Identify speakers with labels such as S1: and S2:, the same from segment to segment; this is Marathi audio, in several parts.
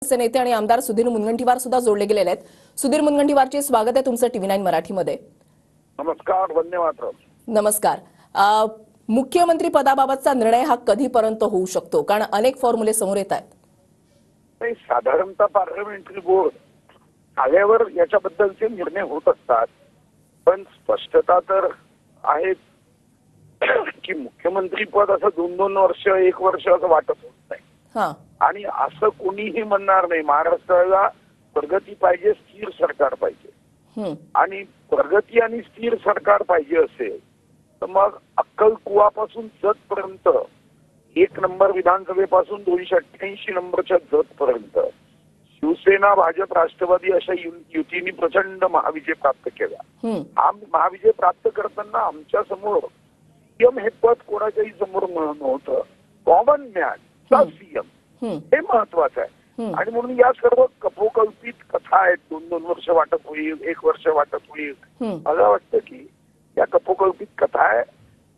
S1: भाजपचे नेते आणि आमदार सुधीर मुनगंटीवार सुद्धा जोडले गेलेले आहेत। सुधीर मुनगंटीवारचे स्वागत आहे तुमचं टीव्ही 9 मराठीमध्ये।
S2: नमस्कार, धन्यवाद।
S1: नमस्कार। मुख्यमंत्री पदाबाबतचा निर्णय हा कधीपर्यंत होऊ शकतो, कारण अनेक फॉर्म्युले समोर येत आहेत?
S2: साधारणतः पार्लमेंटरी बोर्ड आल्यावर याच्याबद्दलचे निर्णय होत असतात, पण स्पष्टता तर आहे की मुख्यमंत्री पद असं 2-2 वर्ष 1 वर्ष असं वाटत होत नाही। आणि असं कोणीही म्हणणार नाही महाराष्ट्राला प्रगती पाहिजे, स्थिर सरकार पाहिजे। आणि प्रगती आणि स्थिर सरकार पाहिजे असेल तर मग अक्कलकुवापासून जतपर्यंत 1 नंबर विधानसभेपासून 288 नंबरच्या जतपर्यंत शिवसेना, भाजप, राष्ट्रवादी अशा युतीने प्रचंड महाविजय प्राप्त केला। हा महाविजय प्राप्त करताना आमच्या समोर सीएम हे पद कोणाच्याही समोर नव्हतं, कॉमन मॅन सीएम हे महत्वाचं आहे। आणि म्हणून या सर्व कपोकल्पित कथा आहेत, 2-2 वर्ष वाटप होईल, 1 वर्ष वाटप होईल, मला वाटतं की या कपोकल्पित कथा आहे।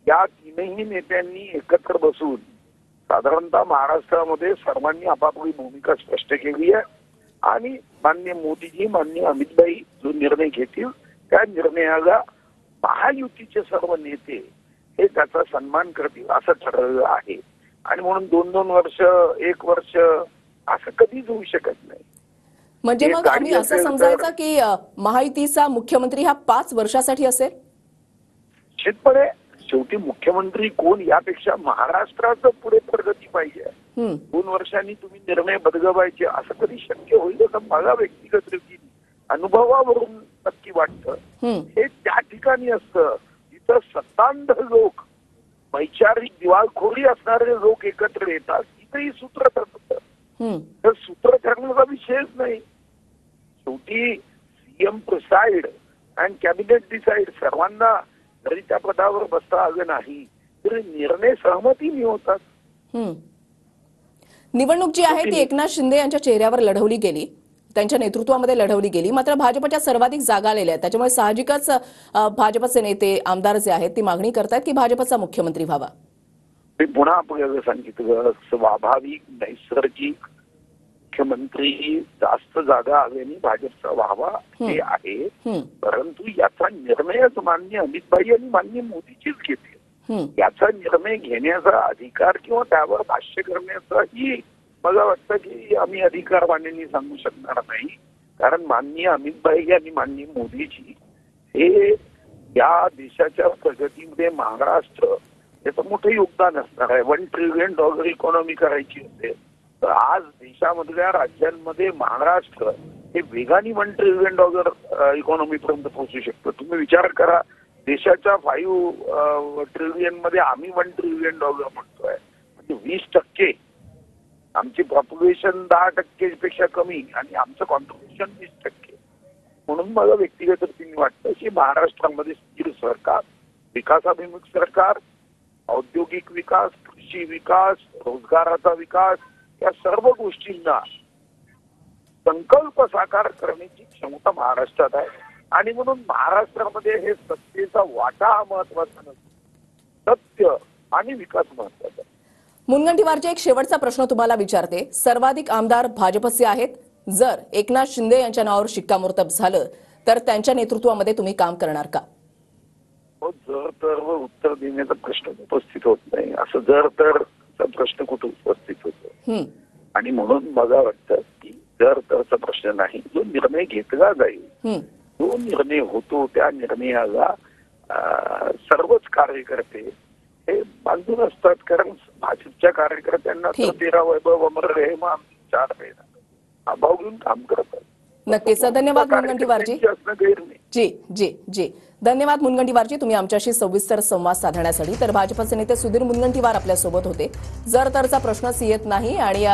S2: या तीनही नेत्यांनी एकत्र बसून साधारणतः महाराष्ट्रामध्ये सर्वांनी आपापली भूमिका स्पष्ट केली आहे आणि माननीय मोदीजी, माननीय अमितभाई जो निर्णय घेतील त्या निर्णयाला महायुतीचे सर्व नेते हे त्याचा सन्मान करतील असं ठरवलं आहे। आणि म्हणून 2-2 वर्ष 1 वर्ष असं कधीच होऊ शकत नाही।
S1: म्हणजे मग आम्ही असं समजायचं की महायुतीचा मुख्यमंत्री हा 5 वर्षासाठी असेल?
S2: निश्चितपणे शेवटी मुख्यमंत्री कोण यापेक्षा महाराष्ट्राचं पुढे प्रगती पाहिजे। 2 वर्षांनी तुम्ही निर्णय बदलवायचे असं कधी शक्य होईल असं मला व्यक्तिगत रीतीने अनुभवावरून नक्की वाटतं। हे त्या ठिकाणी असतं जिथं सत्तांध लोक, वैचारिक दिवाळखोरी असणारे लोक एकत्र येतात, तिथेही सूत्र ठरतं। तर सूत्र ठरण्याचा विषयच नाही, शेवटी CM preside and cabinet decide. सर्वांना जरी त्या पदावर बसता आलं नाही तरी निर्णय सहमतीने होतात।
S1: निवडणूक जी आहे ती एकनाथ शिंदे यांच्या चेहऱ्यावर लढवली गेली, त्यांच्या नेतृत्वामध्ये लढवली गेली, मात्र भाजपच्या सर्वाधिक जागा आलेल्या आहेत। त्याच्यामुळे साहजिकच भाजपचे नेते, आमदार जे आहेत ती मागणी करतात की भाजपचा मुख्यमंत्री व्हावा।
S2: मी पुन्हा आपल्याला सांगितलं, स्वाभाविक नैसर्गिक मुख्यमंत्री जास्त जागा आल्याने भाजपचा व्हावा हे आहे, परंतु याचा निर्णयच माननीय अमितभाई आणि माननीय मोदीचीच घेतील। याचा निर्णय घेण्याचा अधिकार किंवा त्यावर भाष्य करण्याचाही मला वाटतं की आम्ही अधिकारवाणीने सांगू शकणार नाही, कारण माननीय अमितभाई आणि माननीय मोदीजी हे या देशाच्या प्रगतीमध्ये महाराष्ट्र याचं मोठं योगदान असणार आहे। $1 ट्रिलियन इकॉनॉमी करायची असेल तर आज देशामधल्या राज्यांमध्ये महाराष्ट्र हे वेगाने $1 ट्रिलियन इकॉनॉमी पर्यंत पोहोचू शकतं। तुम्ही विचार करा, देशाच्या 5 ट्रिलियन मध्ये आम्ही $1 ट्रिलियन म्हणतोय, म्हणजे 20%। आमची पॉप्युलेशन 10% पेक्षा कमी आणि आमचं कॉन्ट्रिब्युशन 20%। म्हणून मला व्यक्तिगत रीतीने वाटतं की महाराष्ट्रामध्ये स्थिर सरकार, विकासाभिमुख सरकार, औद्योगिक विकास, कृषी विकास, रोजगाराचा विकास या सर्व गोष्टींना संकल्प साकार करण्याची क्षमता महाराष्ट्रात आहे। आणि म्हणून महाराष्ट्रामध्ये हे सत्तेचा वाटा हा महत्वाचा नसतो, सत्य आणि विकास महत्वाचा।
S1: मुनगंटीवारचे एक शेवटचा प्रश्न तुम्हाला विचारते, सर्वाधिक आमदार भाजपचे आहेत, जर एकनाथ शिंदे यांच्या नावावर शिक्कामोर्तब झालं तर त्यांच्या नेतृत्वामध्ये तुम्ही काम करणार का?
S2: जर तर उत्तर देण्याचा प्रश्न उपस्थित होत नाही, असं जर तर प्रश्न कुठे उपस्थित होतो। आणि म्हणून मला वाटतं की जर तरचा प्रश्न नाही, जो निर्णय घेतला जाईल तो निर्णय होतो, त्या निर्णयाला सर्वच कार्यकर्ते हे बांधून असतात, कारण भाजपच्या कार्यकर्त्यांना तर 13 वैभव अमर रहेमा आमची 4 महिना भाव घेऊन काम करतात।
S1: नक्कीच, धन्यवाद मुनगंटीवारजी। जी जी जी धन्यवाद मुनगंटीवारजी, तुम्ही आमच्याशी सविस्तर संवाद साधण्यासाठी। तर भाजपचे नेते सुधीर मुनगंटीवार आपल्या सोबत होते। जर तरचा प्रश्नच येत नाही आणि